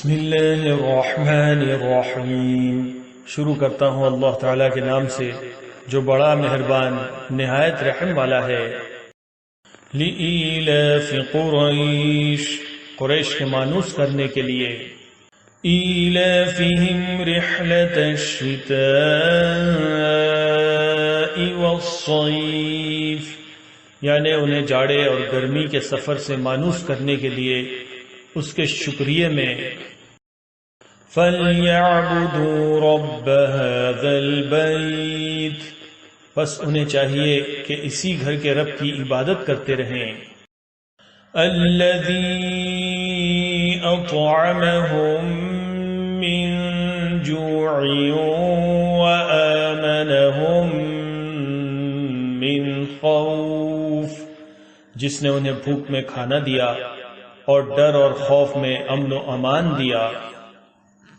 بسم اللہ الرحمن الرحیم۔ شروع کرتا ہوں اللہ تعالیٰ کے نام سے جو بڑا مہربان نہایت رحم والا ہے۔ لإیلاف قریش، قریش کے مانوس کرنے کے لیے۔ ایلافہم رحلۃ الشتاء والصیف، یعنی انہیں جاڑے اور گرمی کے سفر سے مانوس کرنے کے لیے اس کے شکریہ میں۔ فَلْيَعْبُدُوا رَبَّ هَذَا الْبَيْتِ، بس انہیں چاہیے کہ اسی گھر کے رب کی عبادت کرتے رہیں۔ الَّذِي أَطْعَمَهُم مِّن جُوعٍ وَآمَنَهُم مِّن خَوْفٍ، جس نے انہیں بھوک میں کھانا دیا اور ڈر اور خوف میں امن و امان دیا۔